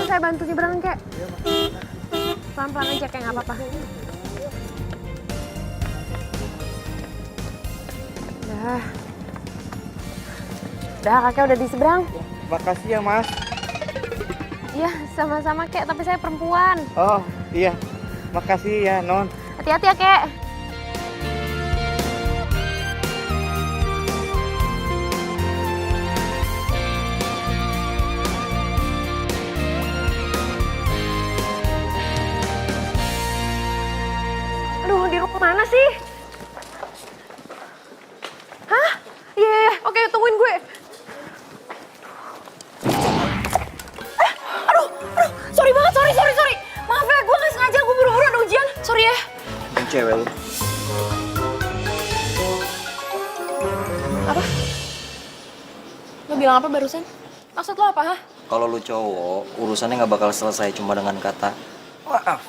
saya bantu nyebrangin kek. Pelan-pelan aja kayak nggak apa-apa. Udah kakek udah di seberang. Makasih ya mas. Iya sama-sama kek, tapi saya perempuan. Oh iya, makasih ya non. Hati-hati ya kek. Aduh, di rumah mana sih? Hah? Iya, oke, tungguin gue. Aduh, sorry banget, sorry. Maaf ya, gue nggak sengaja, gue buru-buru ada ujian. Sorry ya. Yang cewek lu. Apa? Lo bilang apa barusan? Maksud lo apa, hah? Kalau lu cowok, urusannya nggak bakal selesai cuma dengan kata maaf.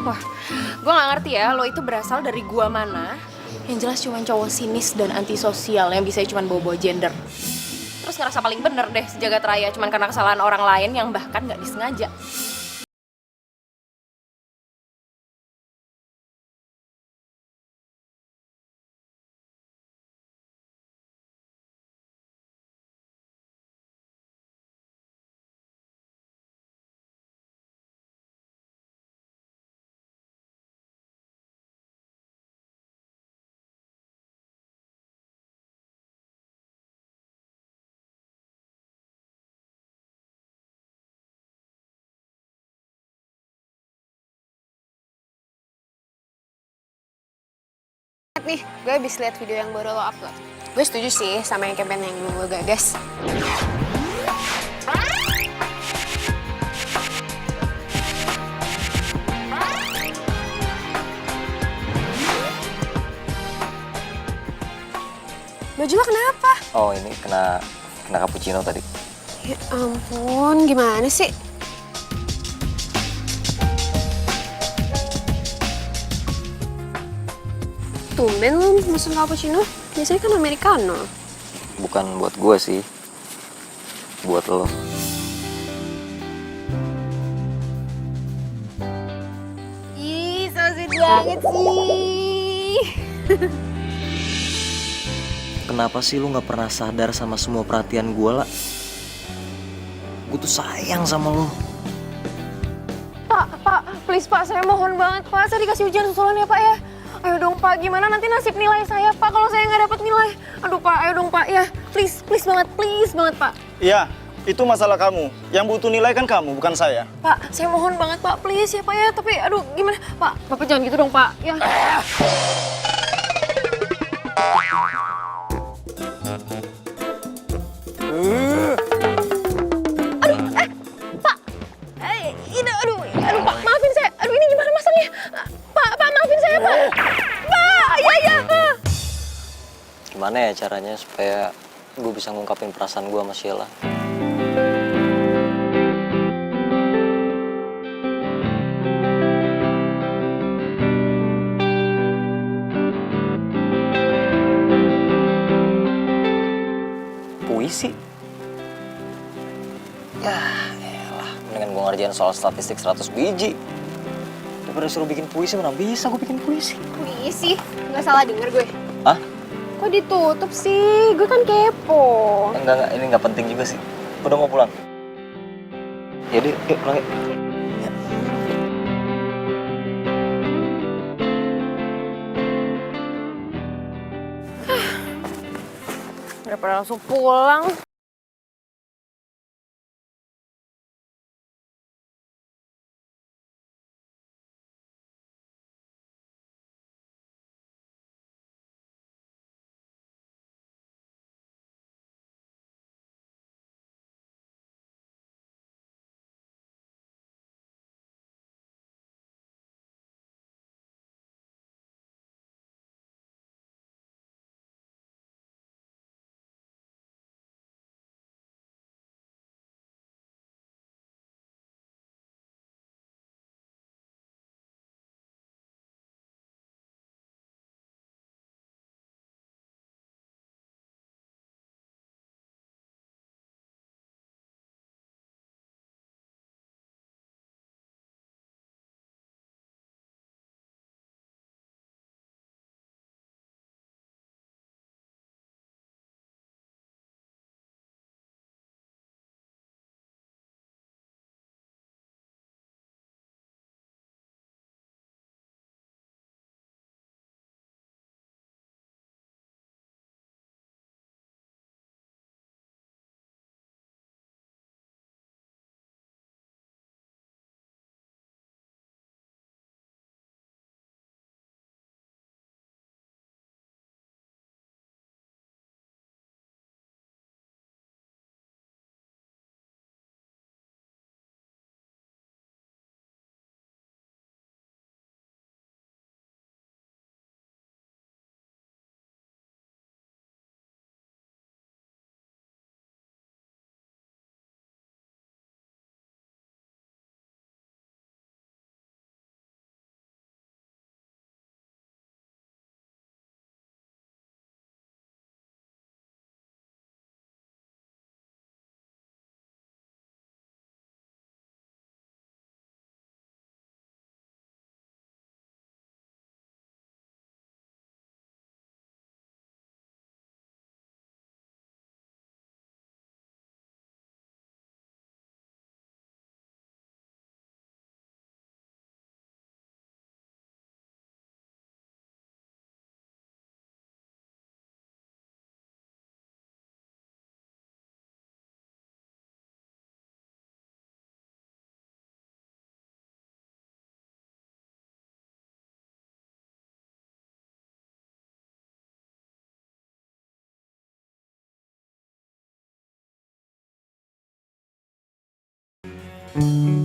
Wah, gue nggak ngerti ya, lo itu berasal dari gua mana. Yang jelas cuma cowok sinis dan antisosial yang bisa cuma bawa-bawa gender. Terus ngerasa paling bener deh sejagat raya cuma karena kesalahan orang lain yang bahkan nggak disengaja. Nih, gue habis lihat video yang baru lo upload. Gue setuju sih sama yang campaign yang lo gagas. Baju lo kenapa? Oh ini kena cappuccino tadi. Ya ampun, gimana sih? Tumben lo mesen cappuccino. Biasanya kan americano. Bukan buat gue sih, buat lo. Ih, so sweet banget sih. Kenapa sih lu nggak pernah sadar sama semua perhatian gue lah? Gue tuh sayang sama lo. Pak, please Pak, saya mohon banget Pak. Saya dikasih ujian susulan ya Pak ya. Ayo dong Pak, gimana nanti nasib nilai saya Pak kalau saya nggak dapat nilai? Aduh Pak, ayo dong Pak ya. Please banget Pak. Iya, itu masalah kamu. Yang butuh nilai kan kamu, bukan saya. Pak, saya mohon banget Pak, please ya Pak ya. Tapi aduh gimana? Pak, Bapak jangan gitu dong Pak. Ya. Aduh Pak, maafin saya. Aduh ini gimana masangnya? Pak, maafin saya Pak. Pak, iya. Gimana ya caranya supaya gue bisa ngungkapin perasaan gue sama Sheila? Puisi? Ya, elah, mendingan gue ngerjain soal statistik 100 biji. Daripada suruh bikin puisi, mana bisa gue bikin puisi? Puisi, nggak salah denger gue. Hah? Kok ditutup sih? Gue kan kepo. Enggak, ini nggak penting juga sih. Udah mau pulang. Jadi, yuk pulang yuk. Ya. Udah pada langsung pulang. Salahnya.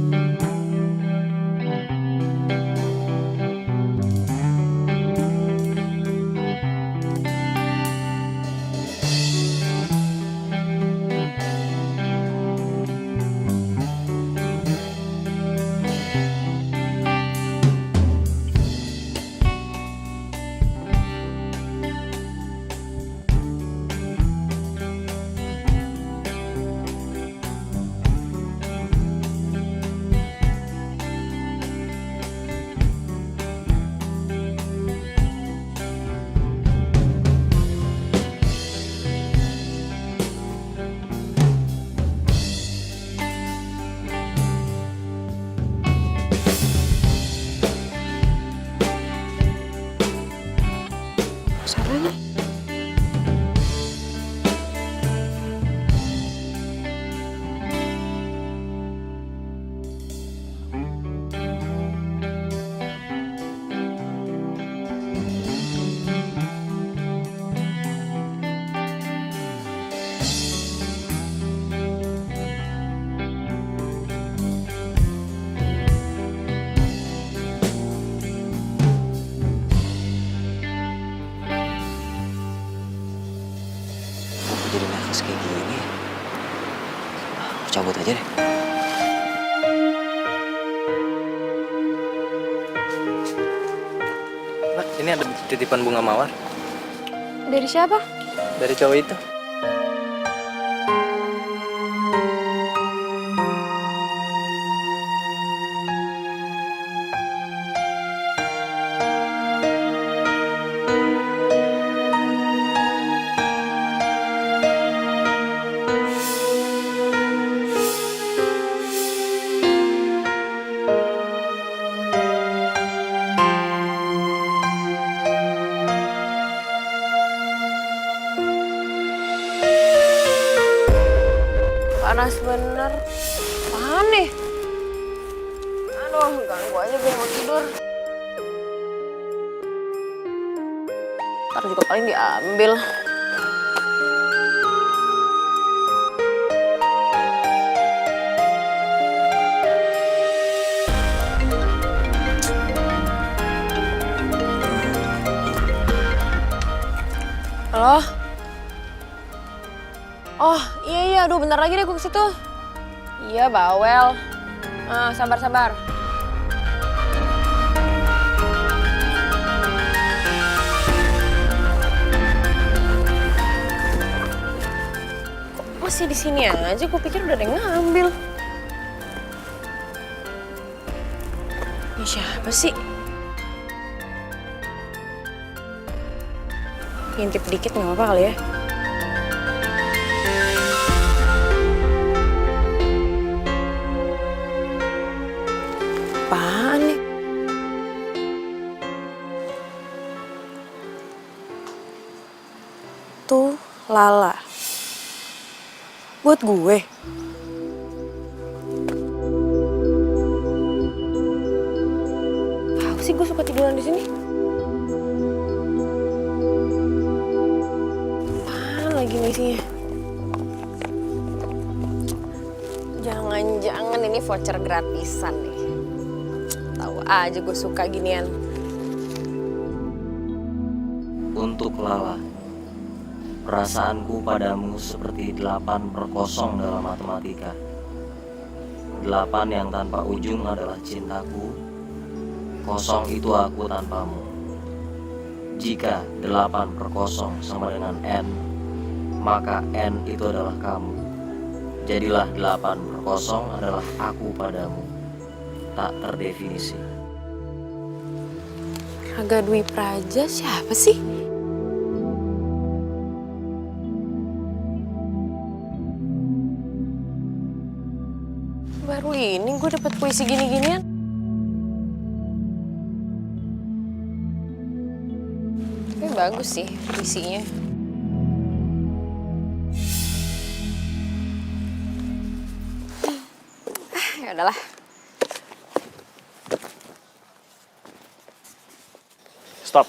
Aku jadi nervous kayak gini. Aku cabut aja deh. Mbak, ini ada titipan bunga mawar Dari siapa? dari cowok itu. Panas bener. Apaan nih? Aduh, ganggu aja gue mau tidur. Ntar juga paling diambil. Halo? Oh, iya, aduh bentar lagi deh gue ke situ. Iya, bawel. Sabar. Kok masih di sini aja? Gue pikir udah ada yang ngambil. Ini siapa sih? Ngintip dikit nggak apa-apa kali ya? Apaan nih? Tuh, Lala. Buat gue. Apa sih gue suka tiduran di sini? Apaan lagi nih isinya? Jangan-jangan ini voucher gratisan nih. Tahu aja gue suka ginian. Untuk Lala, perasaanku padamu seperti 8/0 dalam matematika. 8 yang tanpa ujung adalah cintaku, 0 itu aku tanpamu. Jika 8/0 sama dengan N, maka N itu adalah kamu. Jadilah 8/0 adalah aku padamu. Tak terdefinisi. Raga Dwi Praja siapa sih? Baru ini gue dapet puisi gini-ginian. Tapi bagus sih puisinya. Ya udahlah. Stop.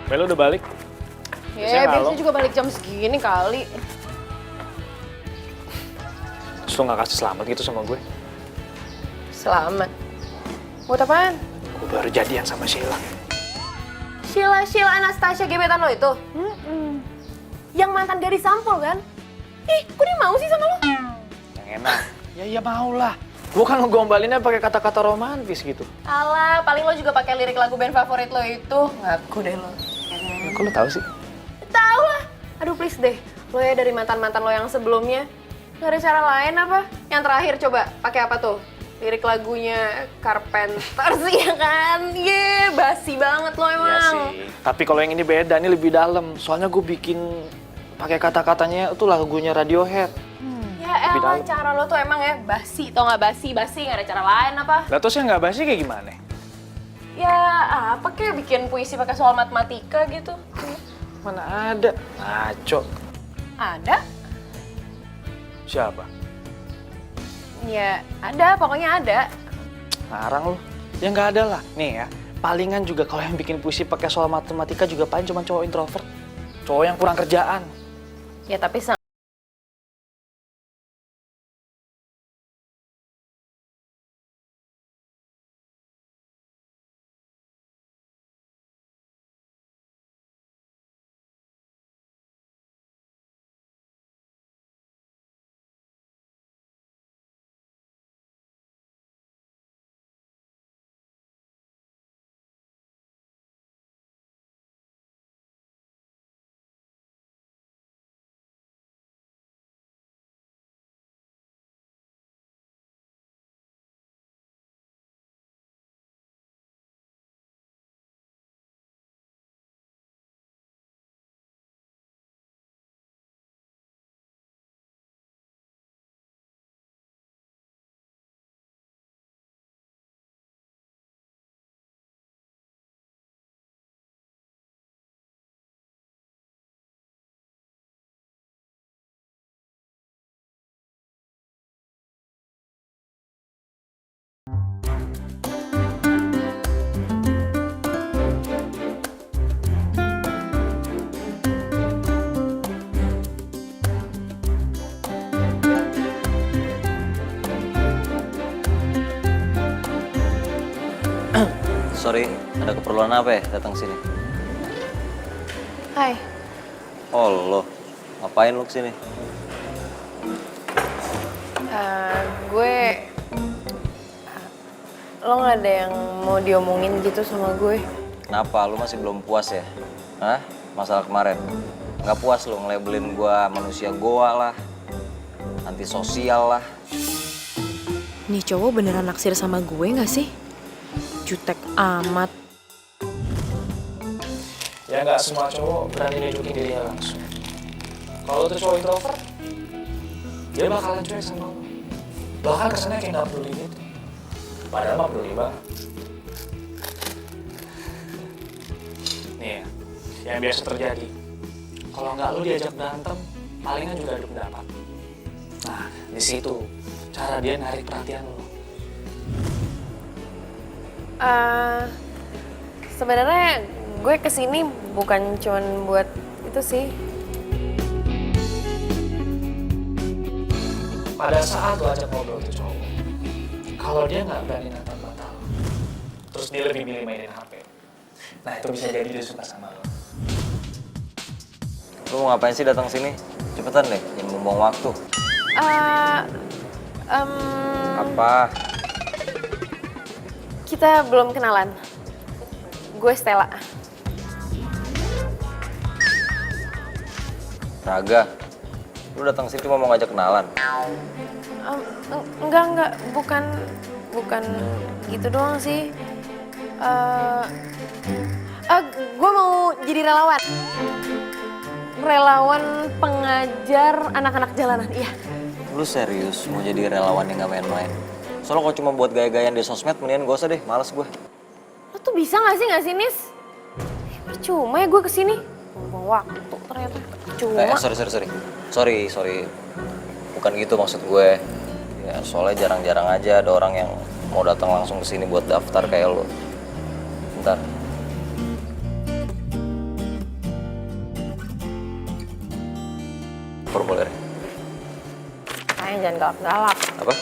Bel udah balik? Ya, biasanya juga balik jam segini kali. Terus lo gak kasih selamat gitu sama gue? Selamat. Buat apaan? Gue baru jadian sama Sheila. Sheila Anastasia gebetan lo itu? Yang mantan gadis sampul kan? Ih, kok dia mau sih sama lo? Yang enak. Ya iya mau lah. Gue kan ngegombalinnya pakai kata-kata romantis gitu. Alah, paling lo juga pakai lirik lagu band favorit lo itu. Ngaku deh lo. Kok lo tahu sih? Tahu lah. Aduh please deh. Lo ya dari mantan-mantan lo yang sebelumnya. Gak ada cara lain apa? Yang terakhir coba pakai apa tuh? Lirik lagunya Carpenter sih ya kan? Basi banget lo emang. Iya sih. Tapi kalau yang ini beda, ini lebih dalam. Soalnya gue bikin pakai kata-katanya itu lagunya Radiohead. Ya Lebih elah, dalam. cara lo tuh emang ya basi. Tau gak basi? Gak ada cara lain apa? Lah terus yang nggak basi kayak gimana? Ya apa kayak bikin puisi pakai soal matematika gitu? Mana ada? Ngaco. Ada? Siapa? Ya ada, pokoknya ada. Ngarang lo. Ya nggak ada lah. Nih ya, palingan juga kalau yang bikin puisi pakai soal matematika juga paling cuma cowok introvert. Cowok yang kurang kerjaan. Ya tapi Sorry, ada keperluan apa ya datang sini? hai. Oh lo, ngapain lo kesini? Gue lo nggak ada yang mau diomongin gitu sama gue? Kenapa? Lo masih belum puas ya? Hah? Masalah kemarin? Nggak puas lo ngelabelin gua manusia goa lah, antisosial lah. Nih cowok beneran naksir sama gue nggak sih? Jutek amat. Ya nggak semua cowok berani nunjukin dirinya langsung. Kalau tuh cowok introvert, dia bakalan cuek sama lo. Bahkan kesannya kayak nggak peduli gitu. Padahal mah peduli banget. Nih ya, yang biasa terjadi. Kalau nggak lo diajak berantem, palingan juga ada pendapat. Nah, di situ cara dia narik perhatian lo. Sebenarnya gue kesini bukan cuman buat itu sih. Pada saat lo ajak ngobrol tuh cowok, kalau dia nggak berani nantang batal, terus dia lebih milih mainin HP, nah itu bisa jadi dia suka sama lo. Lo mau ngapain sih datang sini? Cepetan deh, jangan buang waktu. Apa? Kita belum kenalan. Gue Stella. Raga, lu datang sini cuma mau ngajak kenalan? Enggak, bukan gitu doang sih. Gue mau jadi relawan. Relawan pengajar anak-anak jalanan, iya. Lu serius mau jadi relawan yang gak main-main? Soalnya kalau cuma buat gaya-gayaan di sosmed, mendingan gak usah deh, males gue. Lo tuh bisa gak sih, Nis? Percuma ya gue kesini. Buang waktu ternyata. Sorry. Bukan gitu maksud gue. Ya soalnya jarang-jarang aja ada orang yang mau datang langsung ke sini buat daftar kayak lo. Bentar. formulir. Sayang jangan galak-galak. Apa?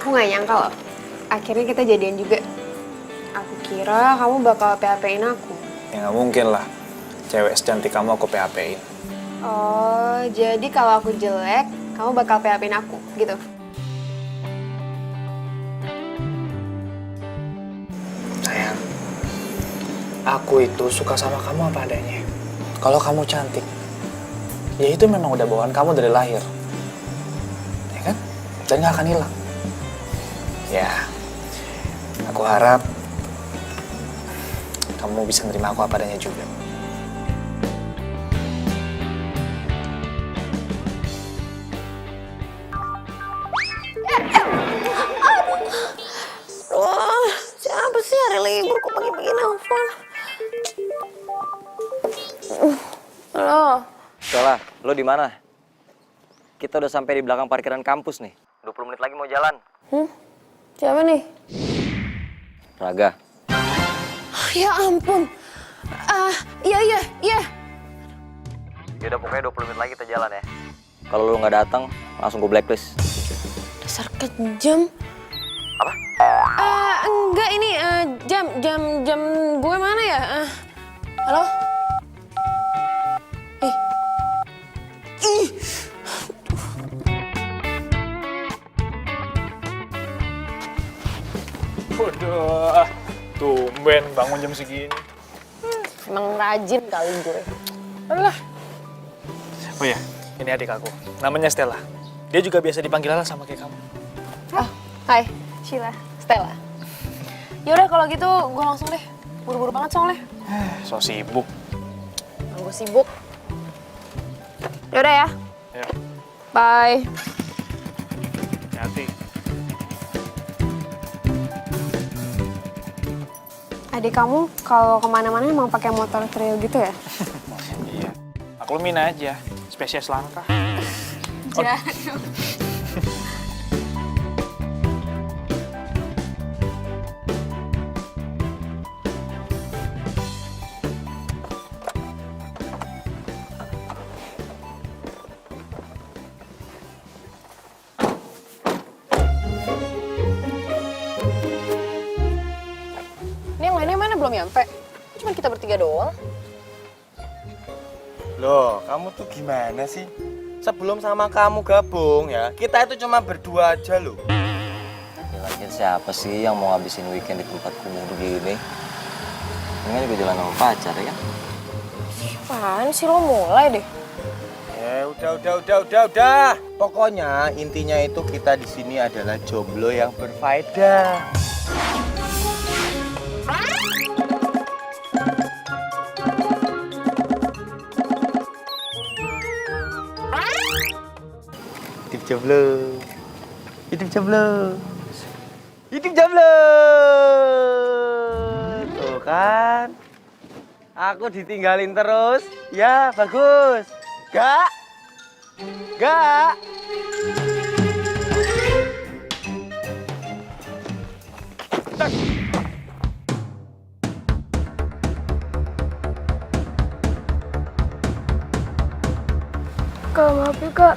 Aku nggak nyangka loh, akhirnya kita jadian juga. Aku kira kamu bakal PHP-in aku. Ya nggak mungkin lah. Cewek secantik kamu aku PHP-in. Oh, jadi kalau aku jelek, kamu bakal PHP-in aku, gitu? Sayang, aku itu suka sama kamu apa adanya. Kalau kamu cantik, ya itu memang udah bawaan kamu dari lahir. Ya kan? Dan nggak akan hilang. Ya, aku harap kamu bisa nerima aku apa adanya juga. Wah, siapa sih hari libur kok pagi-pagi nelfon? Halo. Stella, lo di mana? Kita udah sampai di belakang parkiran kampus nih. 20 menit lagi mau jalan. Siapa nih? Raga. Ya ampun. Iya. Ya udah pokoknya 20 menit lagi kita jalan ya. Kalau lo nggak datang, langsung gue blacklist. Dasar kejam. Apa? Enggak ini jam gue mana ya? Halo? Ih. Waduh, tumben bangun jam segini. Emang rajin kali gue. Alah. Oh ya, ini adik aku. Namanya Stella. Dia juga biasa dipanggil Lala sama kayak kamu. Oh, hai, Sheila, Stella. Yaudah kalau gitu gue langsung deh. Buru-buru banget soalnya. So sibuk. Gue sibuk. Yaudah ya. Ya, Bye. hati. Adik kamu kalau kemana-mana emang pakai motor trail gitu ya? Iya. Maklumin aja, spesies langka. Ini yang lainnya mana belum nyampe? Cuma kita bertiga doang. Loh, kamu tuh gimana sih? Sebelum sama kamu gabung ya, kita itu cuma berdua aja loh. Ya, lagian siapa sih yang mau ngabisin weekend di tempat kumuh begini? Ini juga jalan sama pacar ya kan? Apaan sih lo mulai deh? Ya udah. Pokoknya intinya itu kita di sini adalah jomblo yang berfaedah. Hidup jomblo. Tuh kan, aku ditinggalin terus. Ya bagus. Gak. Kak, maaf ya kak.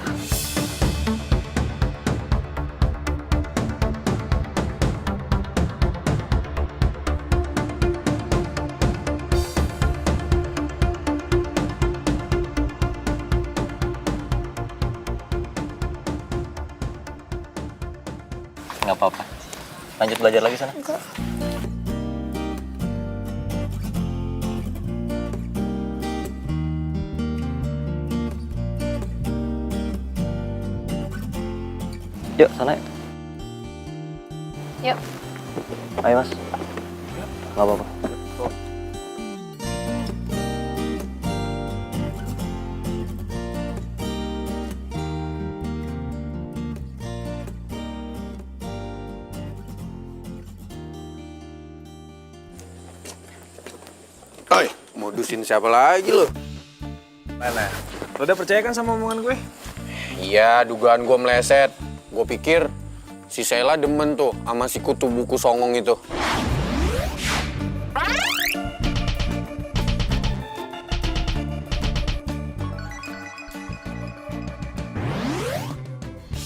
Nggak apa-apa. Lanjut belajar lagi sana. Enggak. Yuk, sana yuk. Yuk. Ayo, Mas. Nggak apa-apa. Oi, modusin siapa lagi lo? Mana? Lo udah percaya kan sama omongan gue? Iya, dugaan gue meleset. Gue pikir si Sheila demen tuh sama si kutu buku songong itu.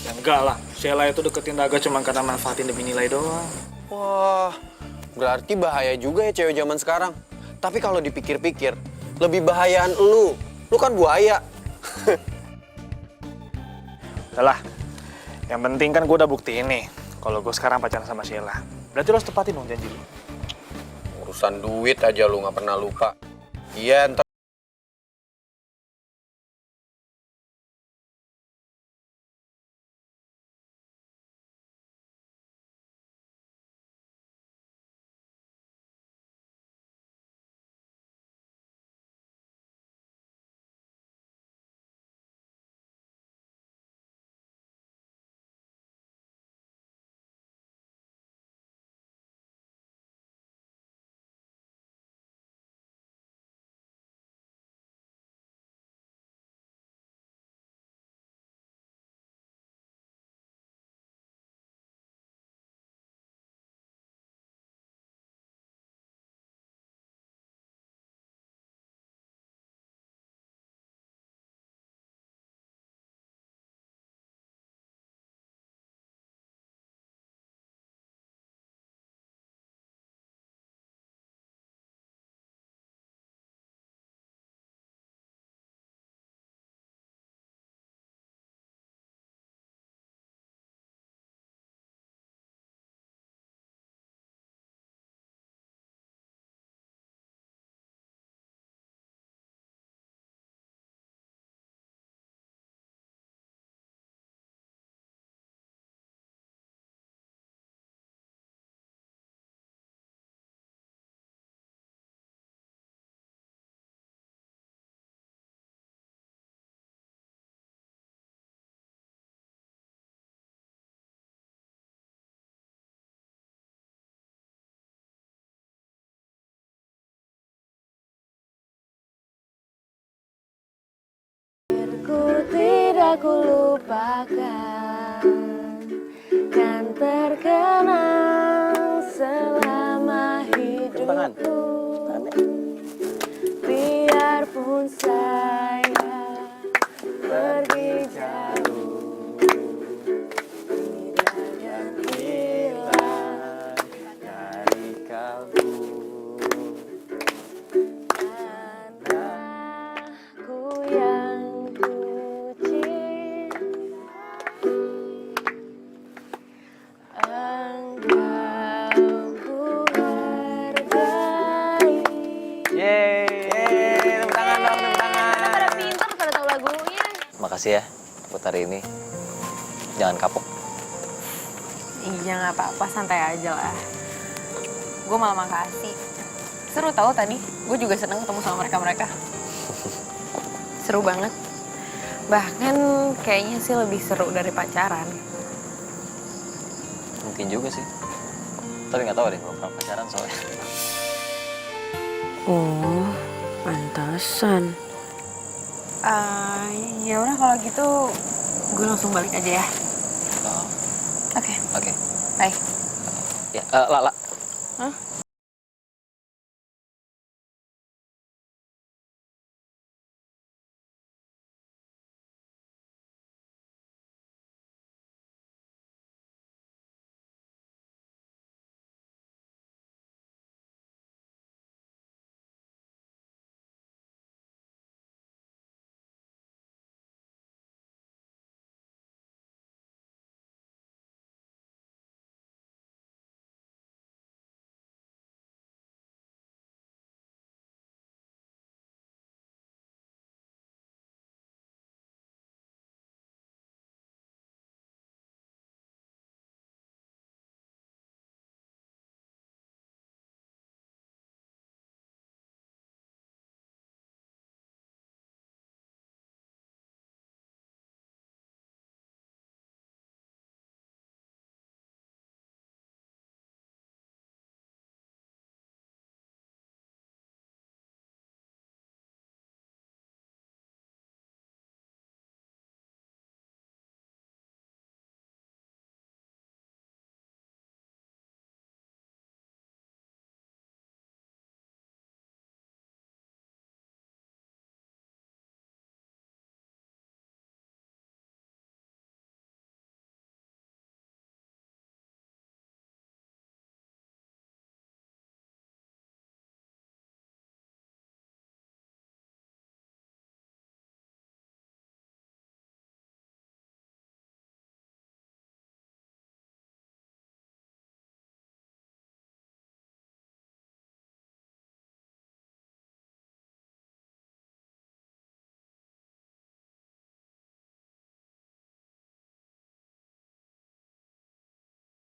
Ya enggak lah, Sheila itu deketin Daga cuma karena manfaatin demi nilai doang. Wah, berarti bahaya juga ya cewek zaman sekarang. Tapi kalau dipikir-pikir, lebih bahayaan lu. Lu kan buaya. Udah lah, yang penting kan gue udah buktiin nih kalau gue sekarang pacaran sama Sheila. Berarti lo harus tepatin dong janji lo. Urusan duit aja lu nggak pernah lupa. Iya, ntar. Ku tidak kulupakan, kan terkenang selama hidupku. Biarpun saya pergi jauh, tidak akan hilang dari kalbu. Anakku yang ku cinta, engkau ku hargai. Yeay, tepuk tangan dong, tepuk tangan. Pada pintar, pada tahu lagunya. Makasih ya buat hari ini. Jangan kapok. Iya nggak apa-apa, santai aja lah. Gue malah makasih. Seru tahu tadi, gue juga seneng ketemu sama mereka-mereka. Seru banget. Bahkan kayaknya sih lebih seru dari pacaran. Mungkin juga sih. Tapi nggak tahu deh, belum pernah pacaran soalnya. Oh, pantasan. Ya udah kalau gitu, gue langsung balik aja ya. Oh, Oke, oke. bye. Ya, Lala. Hah?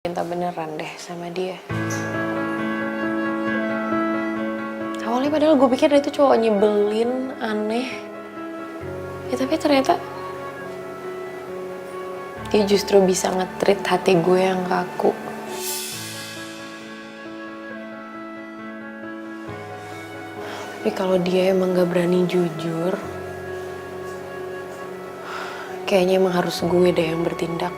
cinta beneran deh sama dia. Awalnya padahal gue pikir dia itu cowok nyebelin, aneh. Ya tapi ternyata dia justru bisa nge-treat hati gue yang kaku. Tapi kalau dia emang gak berani jujur, kayaknya emang harus gue deh yang bertindak.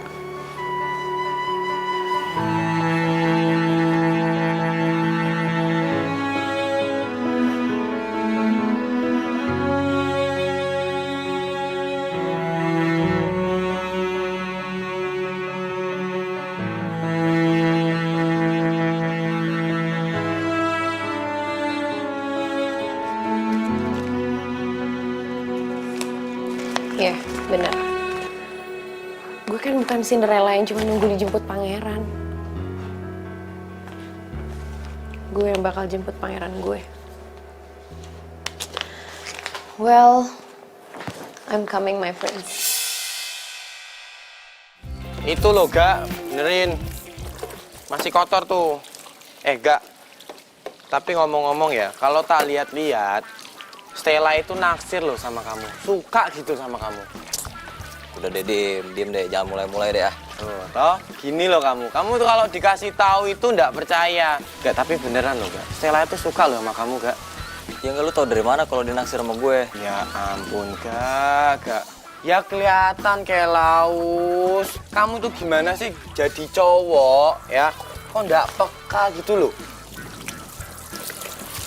Iya, benar. Gue kan bukan Cinderella yang cuma nunggu dijemput pangeran. Gue yang bakal jemput pangeran gue. Well, I'm coming, my friends. Itu loh, Gak. Benerin. Masih kotor tuh. Gak. Tapi ngomong-ngomong ya, kalau tak lihat-lihat, Stella itu naksir loh sama kamu. Suka gitu sama kamu. Udah deh, diem deh. Jangan mulai-mulai deh ah. Toh, gini loh kamu. Kamu tuh kalau dikasih tahu itu nggak percaya. Gak, tapi beneran loh, Gak. Stella itu suka loh sama kamu, Gak. Ya nggak, lu tau dari mana kalau dia naksir sama gue? Ya ampun, Gak. Ya kelihatan kayak laus. Kamu tuh gimana sih jadi cowok, ya? Kok nggak peka gitu loh?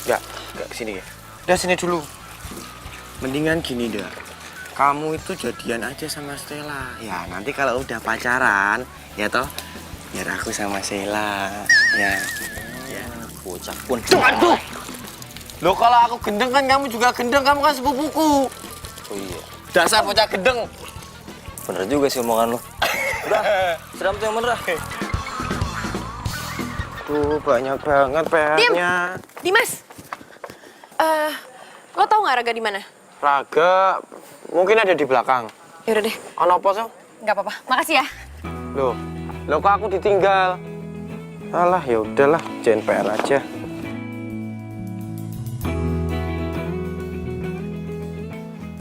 Gak, kesini ya. Udah sini dulu. Mendingan gini dah. Kamu itu jadian aja sama Stella. Ya nanti kalau udah pacaran, ya toh, biar aku sama Stella. Ya. Ya. Bocah pun. Aduh. Loh kalau aku gendeng kan kamu juga gendeng, kamu kan sepupuku. Oh iya. Dasar bocah gendeng. Bener juga sih omongan lu. Udah, siram tuh yang bener ah. Tuh banyak banget PR-nya. Dimas, lo tau nggak Raga di mana? Raga mungkin ada di belakang. Yaudah deh, Ono apa so? nggak apa-apa. Makasih ya. Loh kok aku ditinggal? Alah ya udahlah, jangan PR aja.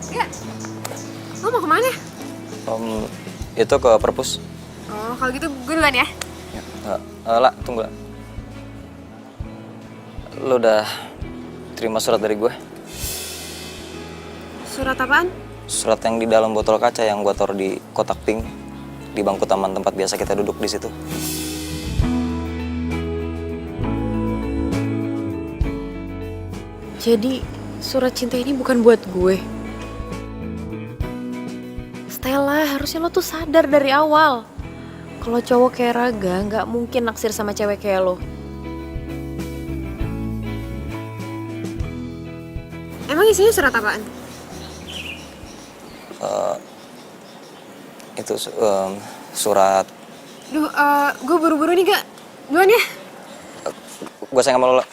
Enggak. Lo mau kemana? Itu ke perpus. Oh, kalau gitu gue duluan ya. Lah, tunggu lah. Lu udah terima surat dari gue? Surat apaan? Surat yang di dalam botol kaca yang gua taruh di kotak pink di bangku taman tempat biasa kita duduk di situ. Jadi surat cinta ini bukan buat gue. Stella, harusnya lo tuh sadar dari awal. Kalau cowok kayak Raga nggak mungkin naksir sama cewek kayak lo. Emang isinya surat apaan? Itu surat. Duh, gue buru-buru nih, Gak. Duluan ya. Gue sayang sama lo.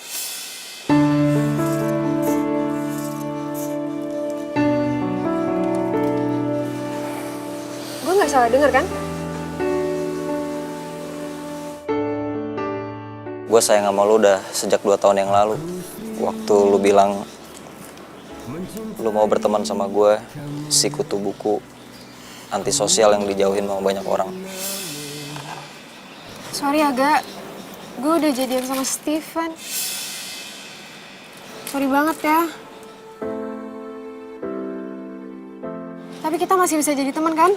Gue nggak salah denger kan? Gue sayang sama lo udah sejak 2 tahun yang lalu. Waktu lu bilang lu mau berteman sama gue, si kutu buku antisosial yang dijauhin sama banyak orang. Sorry agak, gue udah jadian sama Steven. Sorry banget ya. Tapi kita masih bisa jadi teman kan?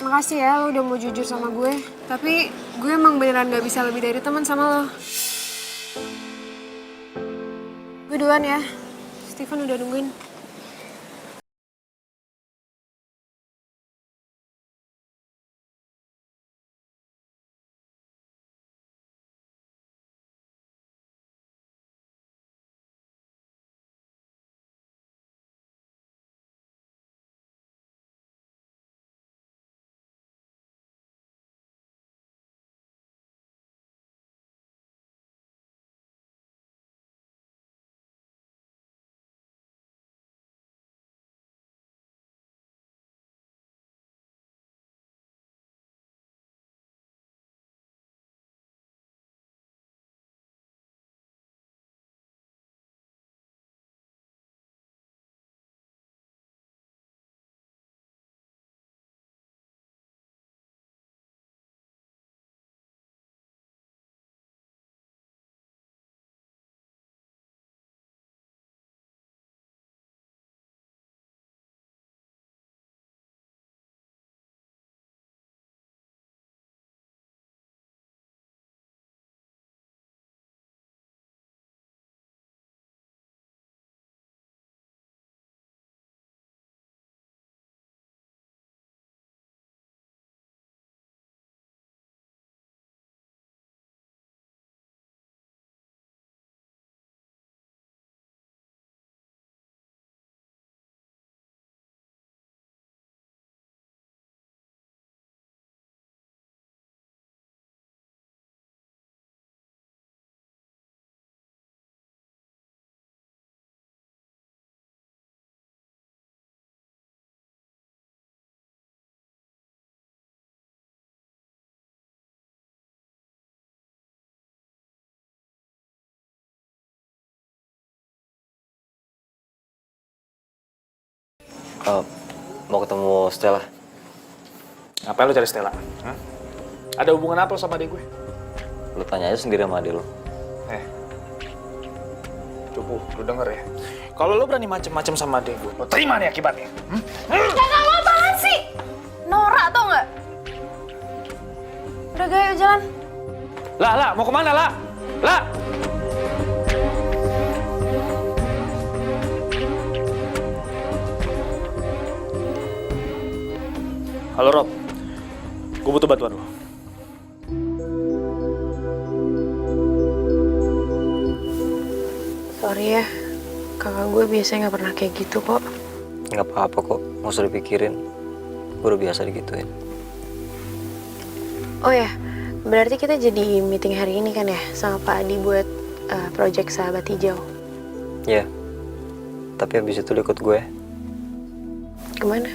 Makasih ya lo udah mau jujur sama gue. Tapi gue emang beneran gak bisa lebih dari teman sama lo. Gue duluan ya. Steven udah nungguin. Mau ketemu Stella. Ngapain lu cari Stella? Hah? Ada hubungan apa lo sama adik gue? Lu tanya aja sendiri sama adik lu. Cupu, lu denger ya. Kalau lu berani macem-macem sama adik gue, lo terima nih akibatnya. Kakak lo apaan sih? Norak tau nggak? Udah gak, yuk jalan. Lah, mau kemana, lah? Lah! Halo, Rob. Gue butuh bantuan lo. Sorry ya, kakak gue biasanya nggak pernah kayak gitu kok. Nggak apa-apa kok, nggak usah dipikirin. Gue udah biasa digituin. Oh ya, berarti kita jadi meeting hari ini kan ya sama Pak Adi buat project Sahabat Hijau. Iya. Tapi habis itu lu ikut gue. Kemana?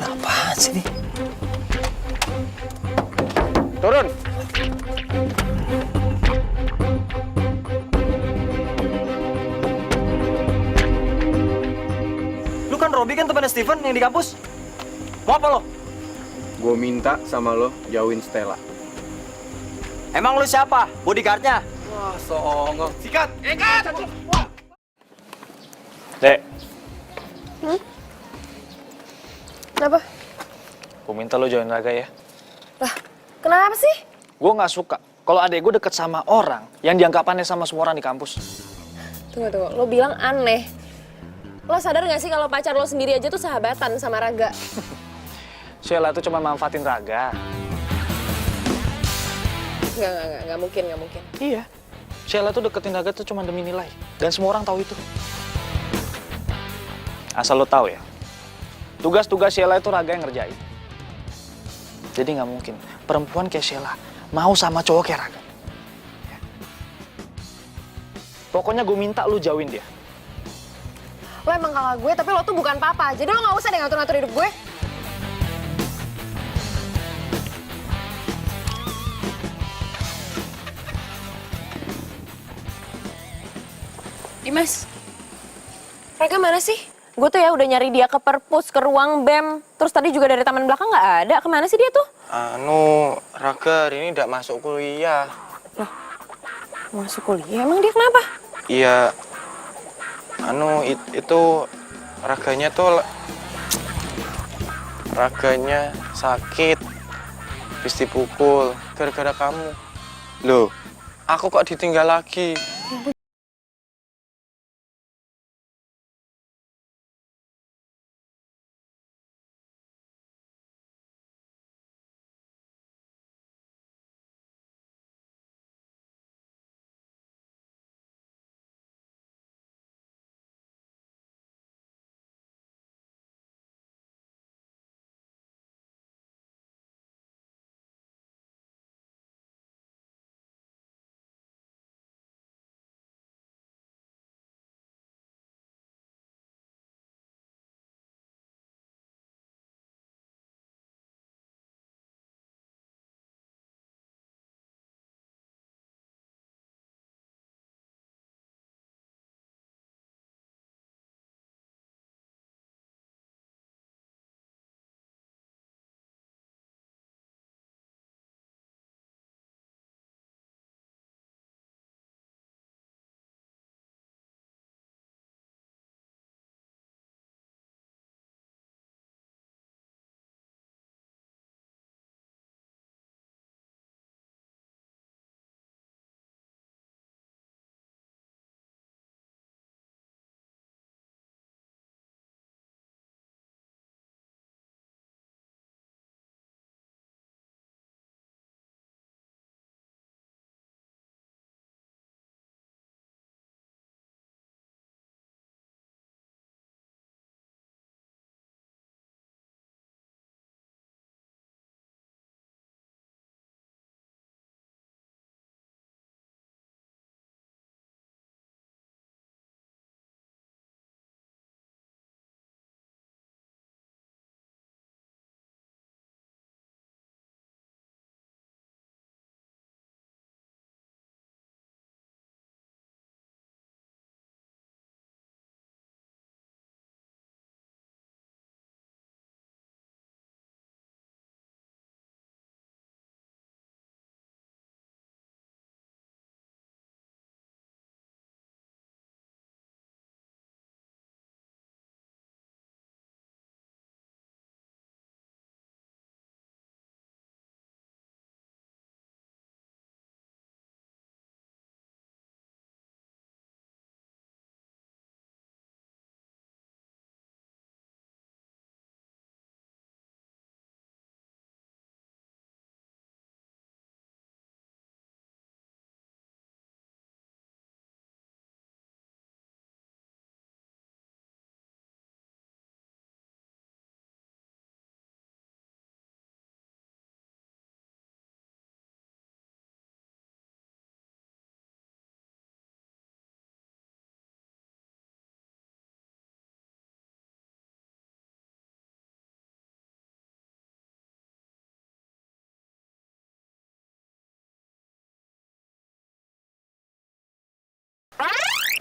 Apaan sih nih? Turun. Lu kan Robby kan temannya Steven yang di kampus. Mau apa lo? Gue minta sama lo jauhin Stella. Emang lu siapa? Bodyguardnya? Wah, songong. Sikat! Dek, Kenapa? gue minta lo join Raga ya. Lah, kenapa sih? Gue nggak suka kalau adek gue deket sama orang yang dianggap aneh sama semua orang di kampus. Tunggu, lo bilang aneh. Lo sadar gak sih kalau pacar lo sendiri aja tuh sahabatan sama Raga? Sheila tuh cuma manfaatin Raga. Nggak mungkin. Iya. Sheila tuh deketin Raga tuh cuma demi nilai. Dan semua orang tahu itu. Asal lo tahu ya, Tugas-tugas Sheila itu Raga yang ngerjain. Jadi nggak mungkin perempuan kayak Sheila mau sama cowok kayak Raga. Ya. Pokoknya gue minta lu jauhin dia. Lo emang kakak gue, tapi lo tuh bukan papa. Jadi lo gak usah deh ngatur-ngatur hidup gue. Dimas, Raga mana sih? Gue tuh ya udah nyari dia ke perpus, ke ruang BEM. Terus tadi juga dari taman belakang nggak ada. Kemana sih dia tuh? Raga hari ini tidak masuk kuliah. Loh, masuk kuliah? Emang dia kenapa? Iya, itu raganya sakit, habis dipukul gara-gara kamu. Loh, aku kok ditinggal lagi?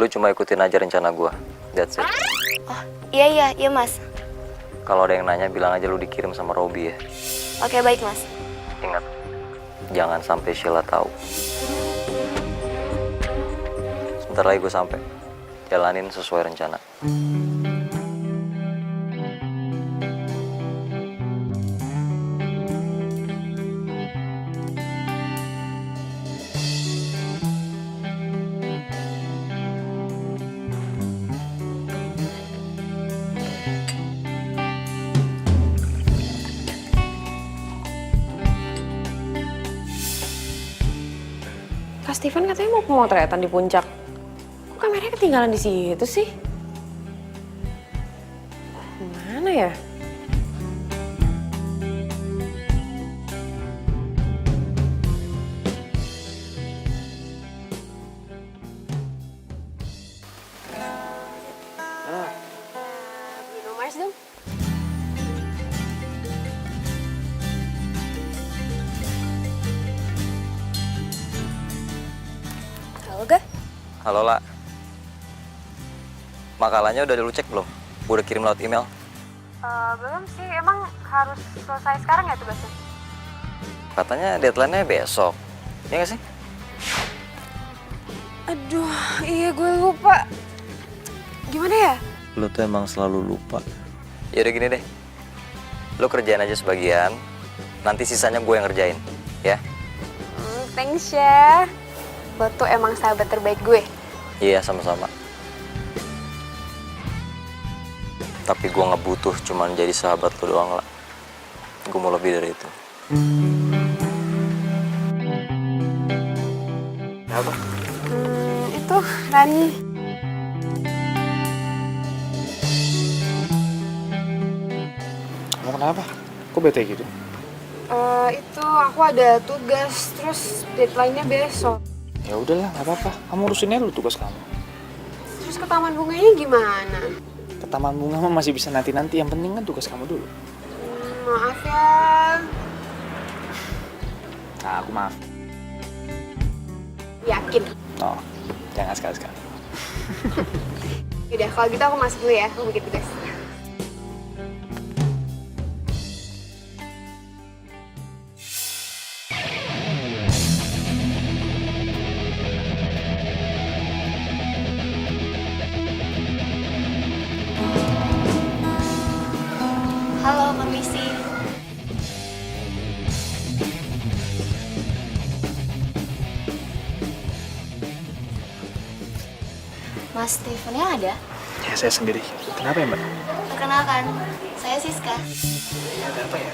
Lu cuma ikutin aja rencana gua. That's it. Oh, iya Mas. Kalau ada yang nanya bilang aja lu dikirim sama Robi ya. Oke, baik Mas. Ingat, jangan sampai Sheila tahu. Sebentar lagi gue sampai. Jalanin sesuai rencana. Kak Steven katanya mau pemotretan di puncak. Kok kameranya ketinggalan di situ sih? Mana ya? Olga? Halo, La. Makalahnya udah lu cek belum? Gue udah kirim lewat email. Belum sih, emang harus selesai sekarang ya tugasnya? Katanya deadline-nya besok. Iya gak sih? Aduh, iya gue lupa. Gimana ya? Lu tuh emang selalu lupa. Yaudah gini deh. Lu kerjain aja sebagian. Nanti sisanya gue yang ngerjain. Ya? Thanks ya. Lo tuh emang sahabat terbaik gue. Iya, sama-sama. Tapi gue nggak butuh cuman jadi sahabat lo doang, lah. Gue mau lebih dari itu. Apa? Itu Rani. Kamu kenapa? Kok bete gitu? Itu aku ada tugas, terus deadline-nya besok. Ya udahlah, nggak apa-apa. Kamu urusin aja dulu tugas kamu. Terus ke taman bunganya gimana? Ke taman bunga mah masih bisa nanti-nanti. Yang penting kan tugas kamu dulu. Maaf ya. Nah, aku maaf. Yakin? Oh, jangan sekali-sekali. Yaudah, kalau gitu aku masuk dulu ya, aku bikin tugas. Halo, permisi. Mas Stevennya ada? Ya, saya sendiri. Kenapa ya, Mbak? Perkenalkan, saya Siska. Ada apa ya?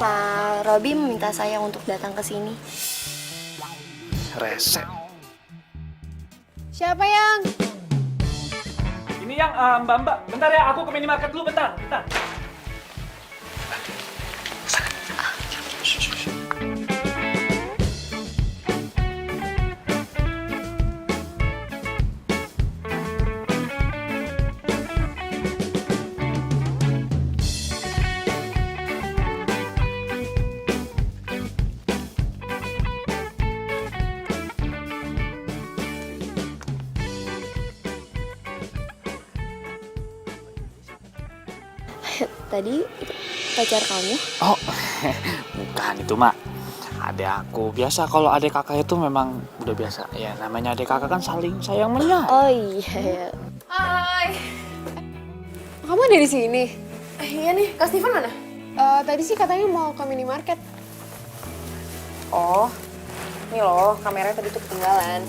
Pak Robi meminta saya untuk datang ke sini. Rese. Siapa yang? Ini yang Mbak. Bentar ya, aku ke minimarket dulu. Bentar. Tadi pacar kamu? Oh, bukan itu, Mak. Adek aku. Biasa kalau adek kakak itu memang udah biasa. Ya, namanya adek kakak kan saling sayang menyayang. Oh iya. Hai. Kamu ada di sini? Iya nih, Kak Steven mana? Tadi sih katanya mau ke minimarket. Oh, ini loh, kameranya tadi tuh ketinggalan.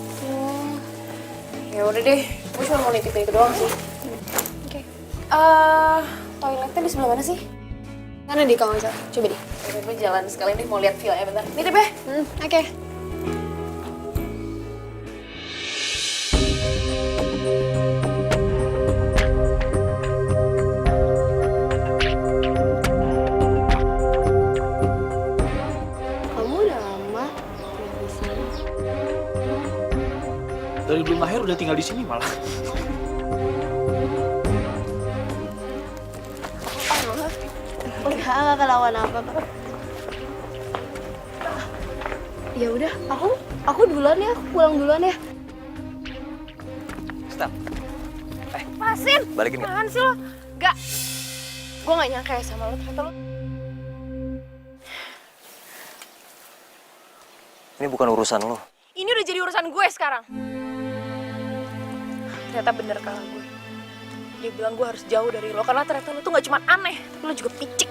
Ya udah deh, gue cuma mau nitipin itu doang sih. Oke. Toiletnya di sebelah mana sih? Mana di kamu, Sal? Coba deh. Gue jalan sekali nih, mau lihat view-nya bentar. Nitip ya? Oke. Kamu udah lama tinggal di sini? Dari belum lahir udah tinggal di sini malah. Enggak kelawan apa, Pak. Ya udah, aku duluan ya, aku pulang duluan ya. Stop. Pasin! Balikin gak? Apaan sih lo? Gak. Gue gak nyangka ya sama lo, ternyata lo... Ini bukan urusan lo. Ini udah jadi urusan gue sekarang. Ternyata bener kakak gue. Dia bilang gue harus jauh dari lo, karena ternyata lo tuh gak cuma aneh, tapi lo juga picik.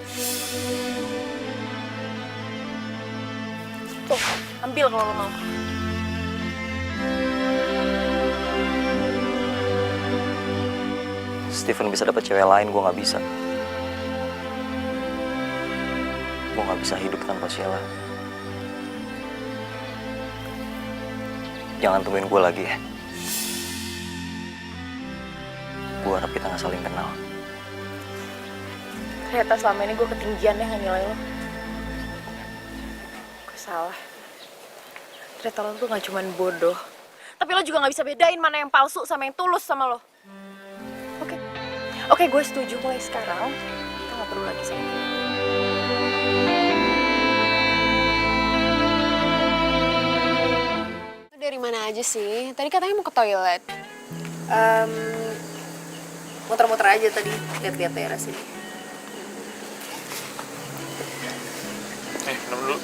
Tuh, ambil kalau lo mau. Steven bisa dapet cewek lain, gue nggak bisa. Gue nggak bisa hidup tanpa Sheila. Jangan temuin gue lagi ya. Gue harap kita nggak saling kenal. Ternyata selama ini gue ketinggian ya nilai lo. Gue salah. Ternyata lo tuh gak cuman bodoh. Tapi lo juga gak bisa bedain mana yang palsu sama yang tulus sama lo. Oke, gue setuju mulai sekarang. Kita gak perlu lagi sama dia. Dari mana aja sih? Tadi katanya mau ke toilet. Muter-muter aja tadi, lihat-lihat daerah sini. Minum dulu.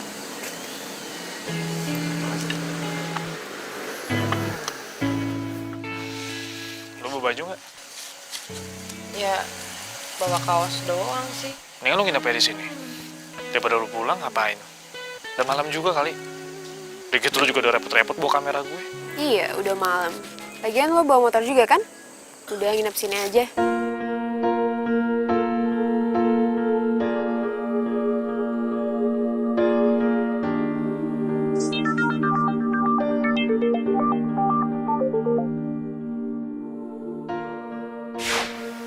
Lu bawa baju nggak? Ya, bawa kaos doang sih. Mendingan lu nginep aja di sini. Daripada lu pulang ngapain? Dan malam juga kali. Dikit lu juga udah repot-repot bawa kamera gue. Iya, udah malam. Lagian lo bawa motor juga kan? Udah nginep sini aja.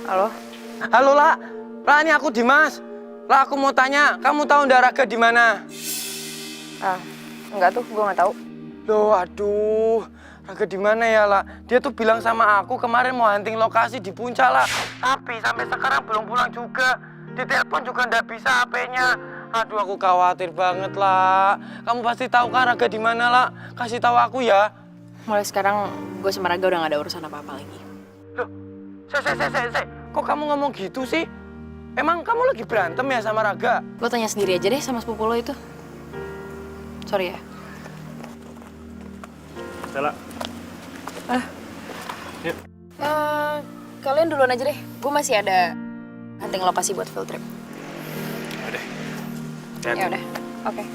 Halo? Halo, La. La, ini aku Dimas. La, aku mau tanya, kamu tahu Nda Raga di mana? Enggak tuh, gue nggak tahu. Loh, aduh. Raga di mana ya, La? Dia tuh bilang sama aku kemarin mau hunting lokasi di Puncak, La. Tapi sampai sekarang belum pulang juga. Ditelepon juga ndak bisa HP-nya. Aduh, aku khawatir banget, La. Kamu pasti tahu kan Raga di mana, La? Kasih tahu aku ya. Mulai sekarang gue sama Raga udah gak ada urusan apa-apa lagi. Loh, se. Kok kamu ngomong gitu sih? Emang kamu lagi berantem ya sama Raga? Lo tanya sendiri aja deh sama sepupu lo itu. Sorry ya. Stella. Yuk. Kalian duluan aja deh. Gue masih ada hunting lokasi buat field trip. Udah. Ya udah. Oke.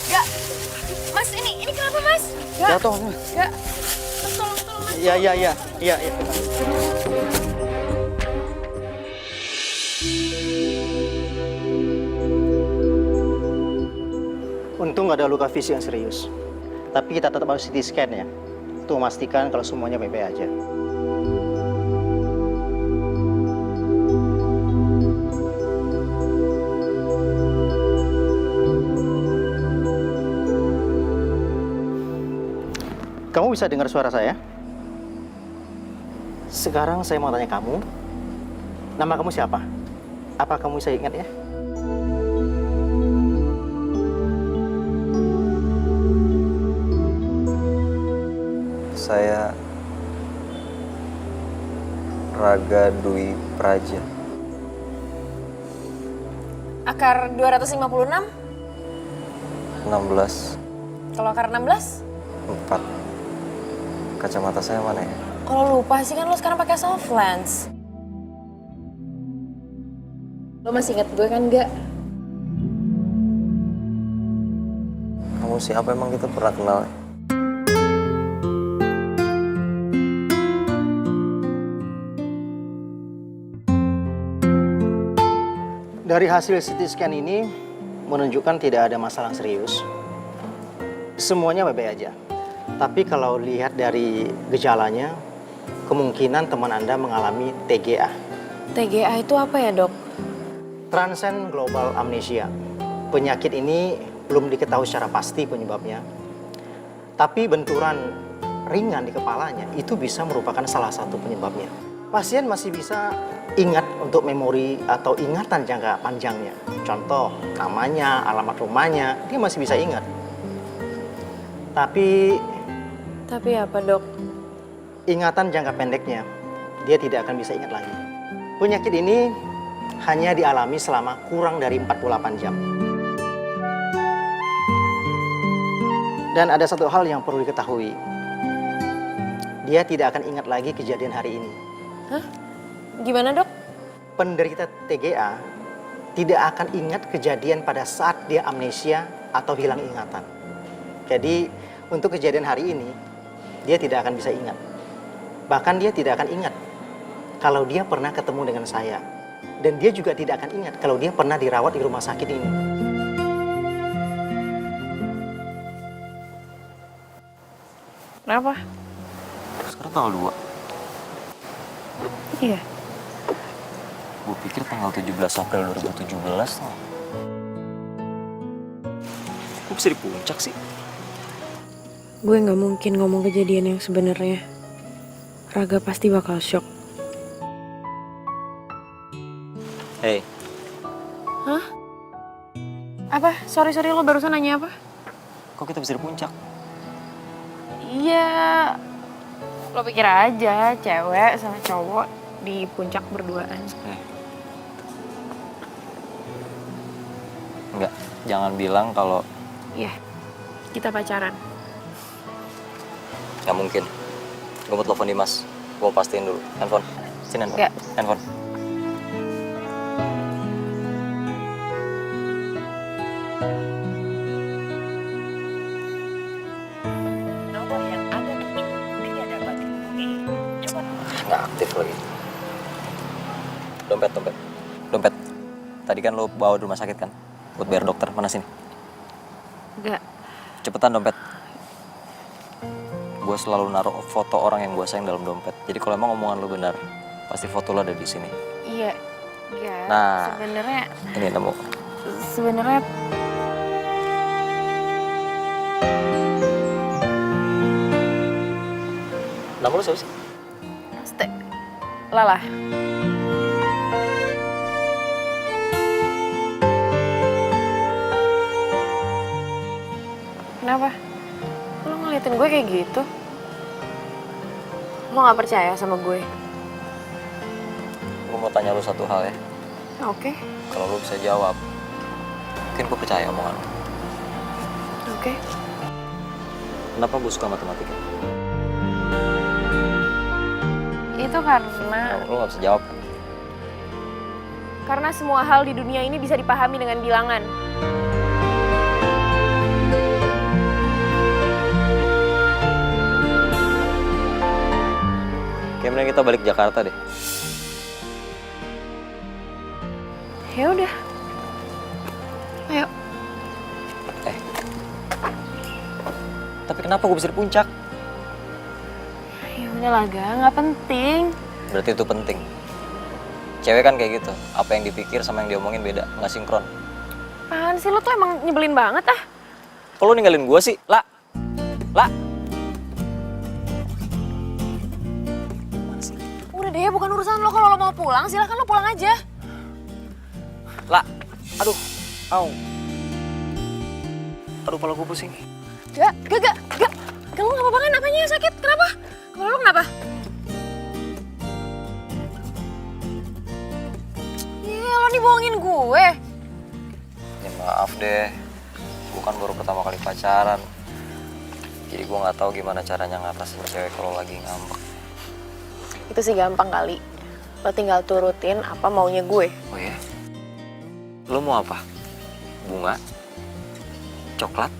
Gak. Mas, ini kenapa, Mas? Jatuh. Gak. Tolong, Mas. Iya. Untung nggak ada luka fisik yang serius. Tapi kita tetap harus CT scan ya. Untuk memastikan kalau semuanya baik-baik aja. Kamu bisa dengar suara saya? Sekarang saya mau tanya kamu, nama kamu siapa? Apa kamu bisa ingat ya? Saya Raga Dwi Praja. Akar 256? 16 Kalau akar 16? 4. Kacamata saya mana ya? Kalau lupa sih kan lo sekarang pakai soft lens. Lo masih inget gue kan, Gak? Kamu siapa emang kita pernah kenal ya? Dari hasil CT scan ini menunjukkan tidak ada masalah serius. Semuanya baik-baik aja. Tapi kalau lihat dari gejalanya, kemungkinan teman Anda mengalami TGA. TGA itu apa ya, Dok? Transient Global Amnesia. Penyakit ini belum diketahui secara pasti penyebabnya. Tapi benturan ringan di kepalanya itu bisa merupakan salah satu penyebabnya. Pasien masih bisa ingat untuk memori atau ingatan jangka panjangnya. Contoh, namanya, alamat rumahnya, dia masih bisa ingat. Tapi apa, Dok? ingatan jangka pendeknya, dia tidak akan bisa ingat lagi. Penyakit ini hanya dialami selama kurang dari 48 jam. Dan ada satu hal yang perlu diketahui. Dia tidak akan ingat lagi kejadian hari ini. Hah? Gimana, Dok? Penderita TGA tidak akan ingat kejadian pada saat dia amnesia atau hilang ingatan. Jadi, untuk kejadian hari ini, dia tidak akan bisa ingat. Bahkan dia tidak akan ingat kalau dia pernah ketemu dengan saya. Dan dia juga tidak akan ingat kalau dia pernah dirawat di rumah sakit ini. Kenapa? Sekarang tanggal 2. Iya. Gue pikir tanggal 17 April 2017 tuh. Kok bisa di puncak sih? Gue nggak mungkin ngomong kejadian yang sebenarnya. Raga pasti bakal shock. Hei, Hah? Apa? Sorry, lo barusan nanya apa? kok kita bisa di puncak? Iya, lo pikir aja cewek sama cowok di puncak berduaan. Enggak, jangan bilang kalau Iya, kita pacaran. nggak mungkin. Gue mau telepon Dimas. Gue mau pastiin dulu. Handphone. Sini handphone. Nggak. Handphone. Nggak aktif lagi. Dompet. Dompet. Tadi kan lo bawa di rumah sakit kan? Buat bayar dokter. Mana sini? Nggak. Cepetan dompet. Gue selalu naruh foto orang yang gue sayang dalam dompet. Jadi kalau emang omongan lo benar, pasti foto lo ada di sini. Iya. Iya. Nah. Sebenarnya Ini nemu. Nama lo siapa sih? Lala. Kenapa? Lo ngeliatin gue kayak gitu? Lo gak percaya sama gue? Gue mau tanya lo satu hal ya. Oke. Kalau lo bisa jawab, mungkin gue percaya omongan lo. Oke. Kenapa gue suka matematika? Itu karena Lo gak bisa jawab kan? Karena semua hal di dunia ini bisa dipahami dengan bilangan. Kayaknya kita balik ke Jakarta deh. ya udah. Ayo. Tapi kenapa gue bisa di puncak? Ya udahlah, Ga, nggak penting. Berarti itu penting. Cewek kan kayak gitu. Apa yang dipikir sama yang diomongin beda, nggak sinkron. Apaan sih, lo tuh emang nyebelin banget ah. Kok lo ninggalin gue sih? La. Udah deh, bukan urusan lo. Kalau lo mau pulang, silahkan lo pulang aja. La. Aduh. Au. Aduh, kepala gue pusing. Gak, lo gak apa-apa kan? Apanya sakit? Kenapa? Kepala lo kenapa? Iya, lo nih bohongin gue. Ya maaf deh. Gue kan baru pertama kali pacaran. Jadi gue nggak tahu gimana caranya ngatasin cewek kalau lagi ngambek. Itu sih gampang kali. Lo tinggal turutin apa maunya gue. Oh ya? Lo mau apa? Bunga? Coklat?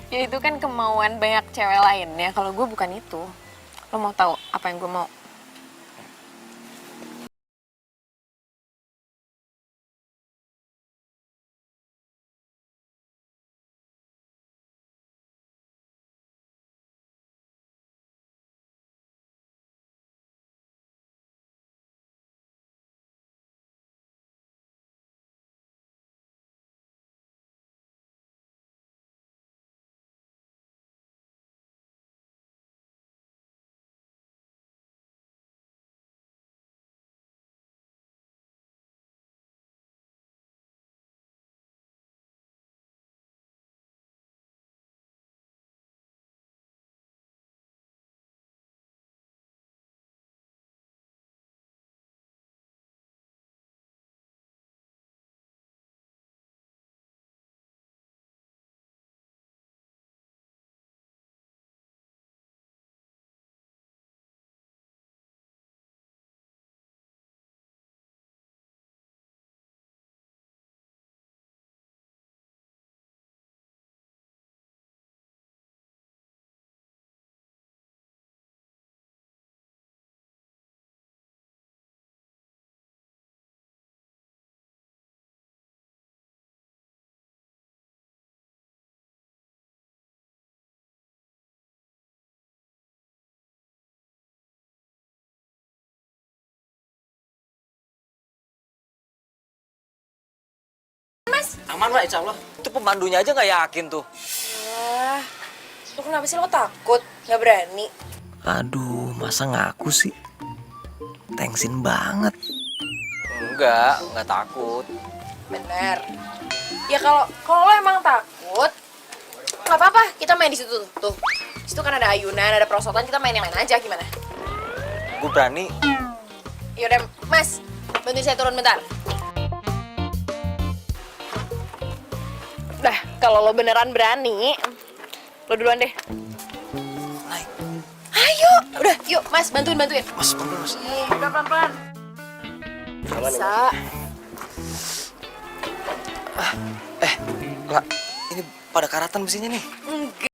Ya itu kan kemauan banyak cewek lainnya. Kalau gue bukan itu. Lo mau tahu apa yang gue mau? Mas. Aman lah, insya Allah. Itu pemandunya aja nggak yakin tuh. Wah, lu kenapa sih lo takut? Nggak berani? Aduh, masa ngaku sih? Thanksin banget. Enggak takut. Bener. Ya kalau lo emang takut, nggak apa-apa. Kita main di situ tuh. Di situ kan ada ayunan, ada perosotan. Kita main yang lain aja, gimana? Gue berani. Yaudah, Mas, bantuin saya turun bentar. Dah, kalau lo beneran berani, lo duluan deh. Naik. Ayo, udah, yuk, Mas, bantuin. Mas, mundur, Mas. Udah pelan-pelan. Bisa. Lah, ini pada karatan besinya nih. Enggak.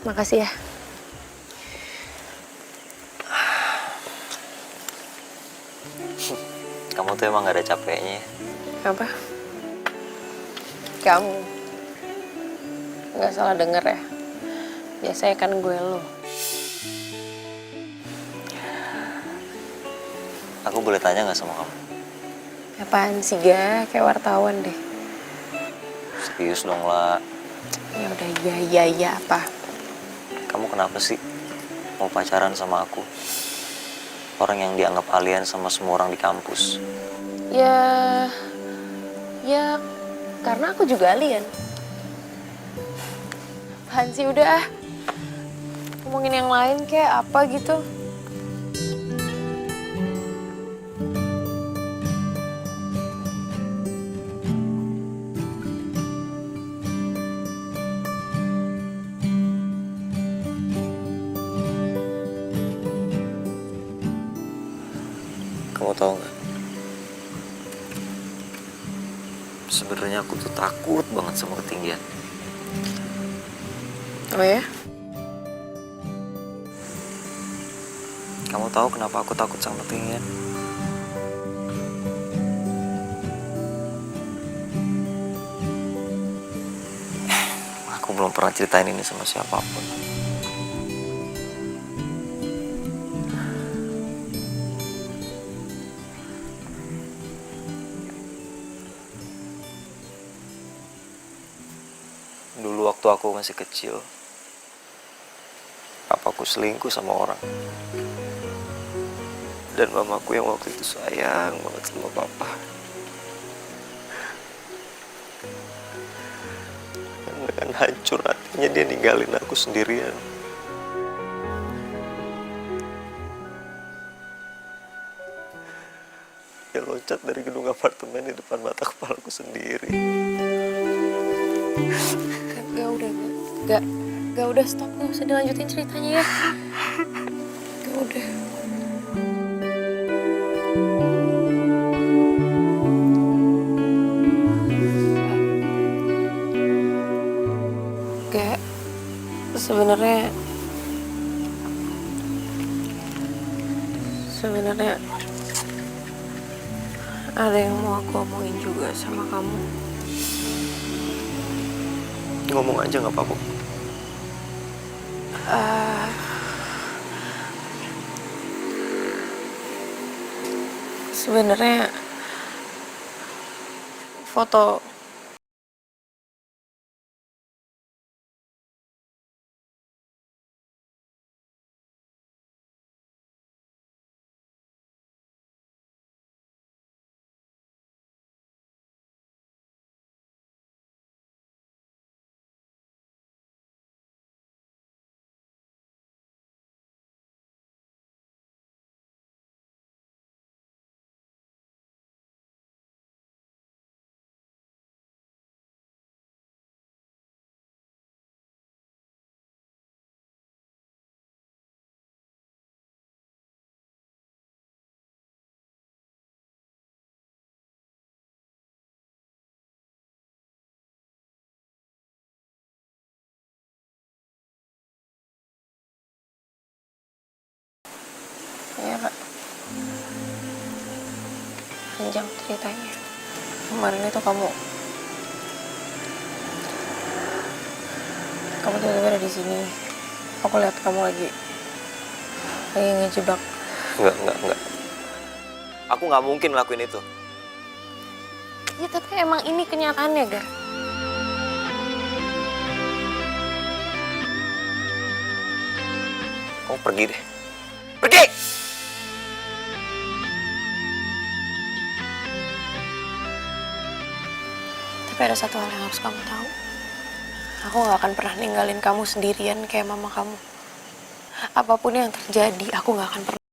Makasih ya. Kamu tuh emang gak ada capeknya. Apa? Kamu nggak salah denger ya. Biasanya kan gue lo. Aku boleh tanya gak sama kamu? Apaan sih, Ga? Kayak wartawan deh. Serius dong lah. Ya udah, iya apa? Kamu kenapa sih mau pacaran sama aku? Orang yang dianggap alien sama semua orang di kampus. Ya karena aku juga alien. Apaan sih, udah ah. Ngomongin yang lain kayak apa gitu. Kamu tahu nggak? Sebenarnya aku tuh takut banget sama ketinggian. Oh ya? Kamu tahu kenapa aku takut sama ketinggian? Aku belum pernah ceritain ini sama siapapun. Dulu waktu aku masih kecil, papaku selingkuh sama orang. Dan mamaku yang waktu itu sayang banget sama papa. Dan dengan hancur hatinya dia ninggalin aku sendirian. Dia loncat dari gedung apartemen di depan mata kepalaku sendiri. Gak udah stop, gak usah dilanjutin ceritanya ya. Gak udah. Gak, sebenarnya ada yang mau aku omongin juga sama kamu. Ngomong aja gak apa-apa. Sebenarnya foto ya Kak, panjang ceritanya. Kemarin itu kamu tiba-tiba ada di sini. Aku lihat kamu lagi ngejebak. Enggak. Aku nggak mungkin ngelakuin itu. Ya tapi emang ini kenyataannya, Gar. Kamu pergi deh. Pergi! Tapi ada satu hal yang harus kamu tahu. Aku gak akan pernah ninggalin kamu sendirian kayak mama kamu. Apapun yang terjadi, aku gak akan pernah.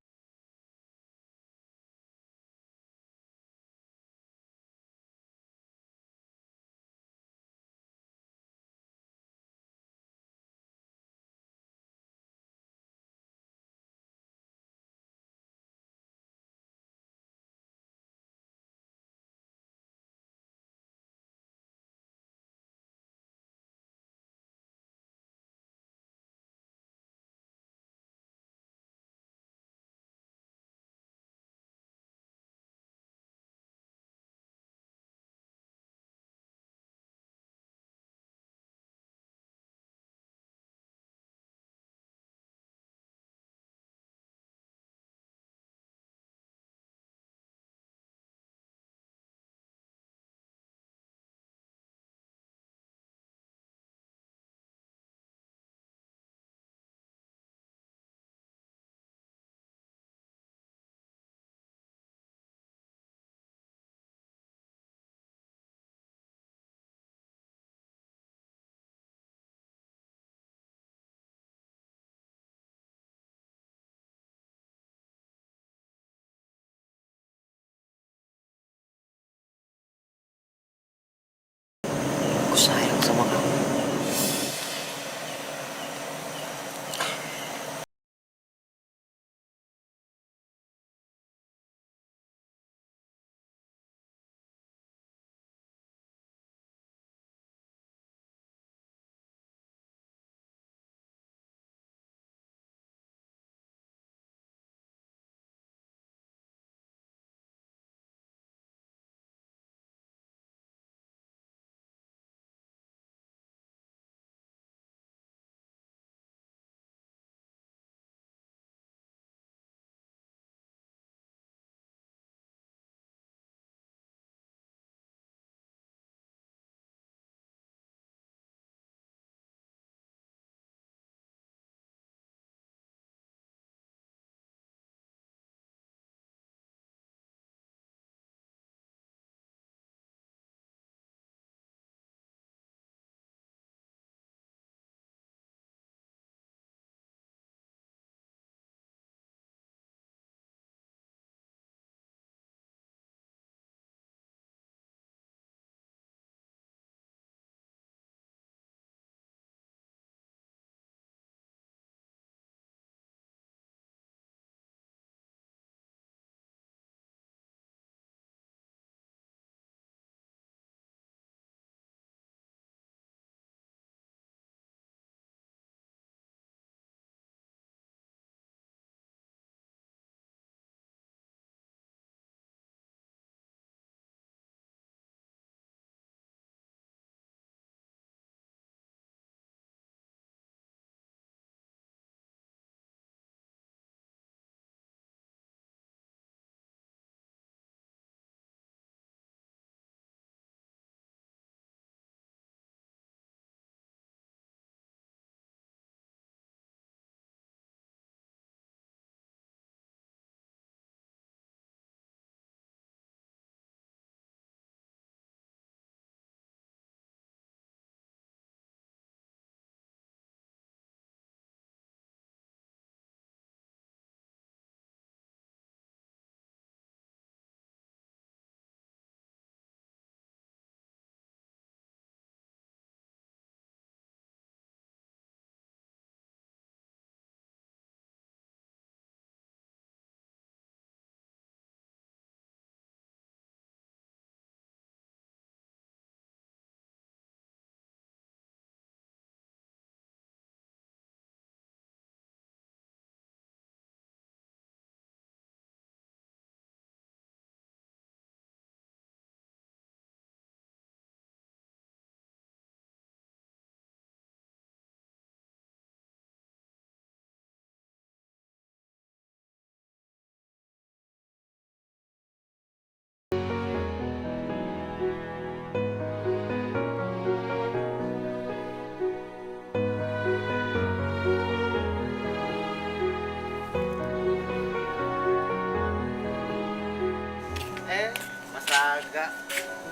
kagak.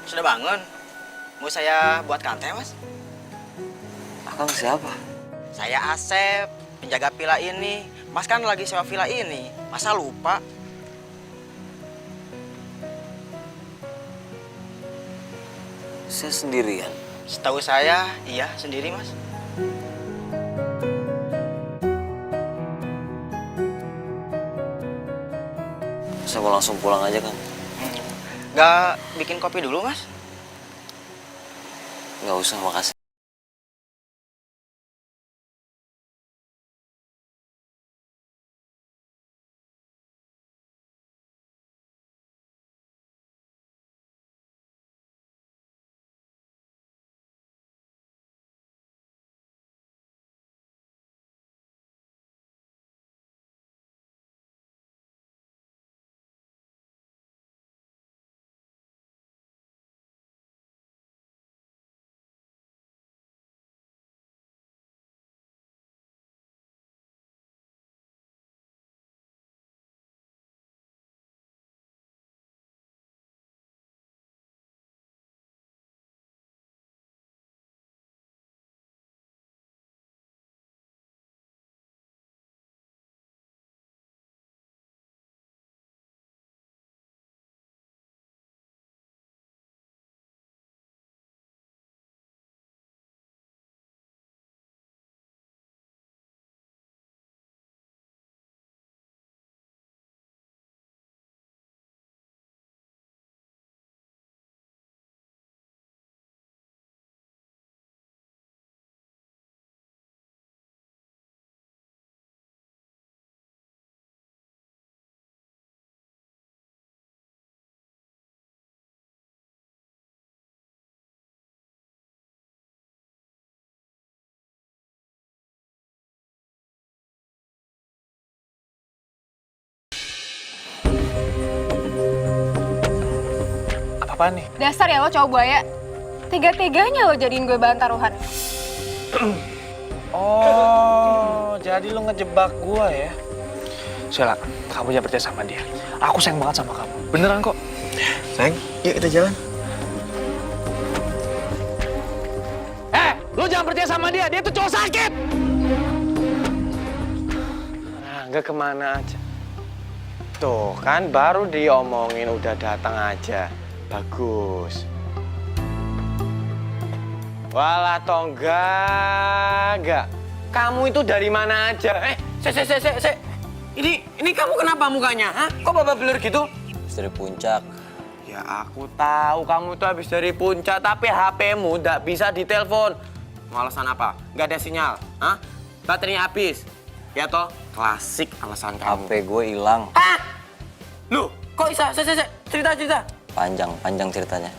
Sudah bangun? Mau saya buatkan teh, Mas? Akang siapa? Saya Asep, penjaga villa ini. Mas kan lagi sewa villa ini. Masa lupa? Saya sendirian. Setahu saya, iya sendiri, Mas. Saya mau langsung pulang aja, Kang. Nggak bikin kopi dulu, Mas? Nggak usah, makasih. Apaan nih? Dasar ya lo cowok buaya. Tega-teganya lo jadiin gue bahan taruhan. Oh, jadi lo ngejebak gua ya? Sheila, kamu jangan percaya sama dia. Aku sayang banget sama kamu. Beneran kok. Sayang, yuk kita jalan. Lo jangan percaya sama dia. Dia tuh cowok sakit. Nah, nggak kemana aja. Tuh kan baru diomongin udah datang aja. Bagus. Walah toh enggak. Kamu itu dari mana aja? Se. Ini kamu kenapa mukanya? Hah? Kok babak belur gitu? Habis dari puncak. Ya aku tahu kamu tuh habis dari puncak, tapi HP-mu nggak bisa ditelepon. Mau alasan apa? Nggak ada sinyal. Hah? Baterainya habis. Ya toh? Klasik alasan kamu. HP gue hilang. Hah? Loh, kok bisa? Cerita. Panjang ceritanya.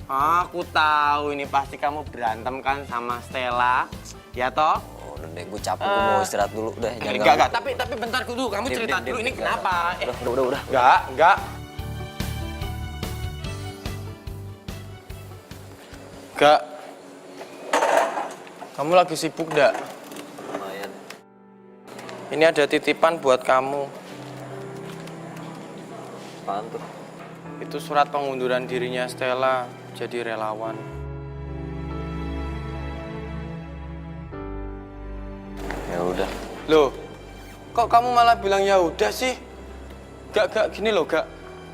Aku tahu ini pasti kamu berantem kan sama Stella. Ya toh? Oh, udah deh, gue capek, gue mau istirahat dulu. Udah, jangan Enggak. Tapi bentar dulu. Kamu cerita dulu ini kenapa? Udah. Enggak. Enggak. Kamu lagi sibuk enggak? Lumayan. Ini ada titipan buat kamu. Apaan tuh? Itu surat pengunduran dirinya Stella jadi relawan. Ya udah. Loh, kok kamu malah bilang ya udah sih? Gak, gini loh, Gak.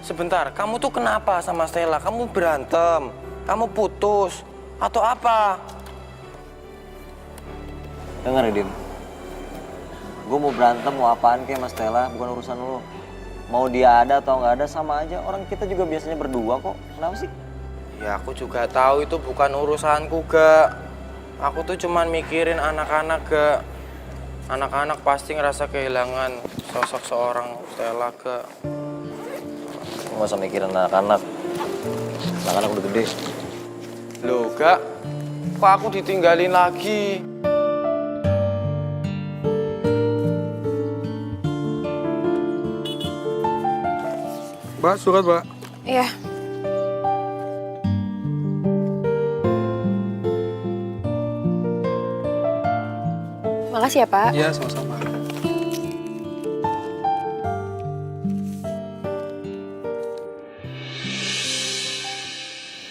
Sebentar, kamu tuh kenapa sama Stella? Kamu berantem? Kamu putus? Atau apa? Dengar ya, Dim. Gue mau berantem, mau apaan kayak Mas Stella, bukan urusan lo. Mau dia ada atau nggak ada sama aja. Orang kita juga biasanya berdua kok. Kenapa sih? Ya aku juga tahu itu bukan urusanku, Gak. Aku tuh cuman mikirin anak-anak, Gak. Anak-anak pasti ngerasa kehilangan sosok seorang Stella, Gak. Nggak usah mikirin anak-anak. Anak-anak udah gede. Loh, Gak. Kok aku ditinggalin lagi? Mbak, surat, Mbak. Iya. Makasih ya, Pak. Iya, sama-sama.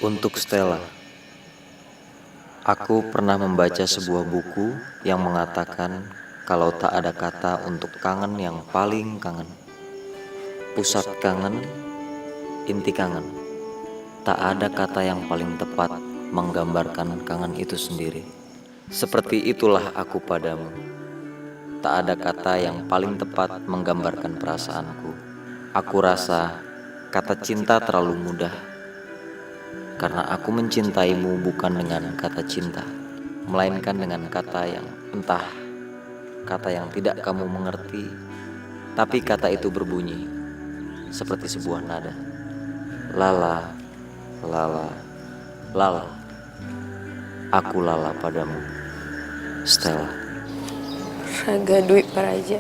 Untuk Stella, aku pernah membaca sebuah buku yang mengatakan kalau tak ada kata untuk kangen yang paling kangen. Pusat kangen, inti kangen. Tak ada kata yang paling tepat menggambarkan kangen itu sendiri. Seperti itulah aku padamu. Tak ada kata yang paling tepat menggambarkan perasaanku. Aku rasa kata cinta terlalu mudah. Karena aku mencintaimu bukan dengan kata cinta, melainkan dengan kata yang entah, kata yang tidak kamu mengerti, tapi kata itu berbunyi seperti sebuah nada. Lala, lala, lala. Aku lala padamu, Stella. Raga Dwi Paraja.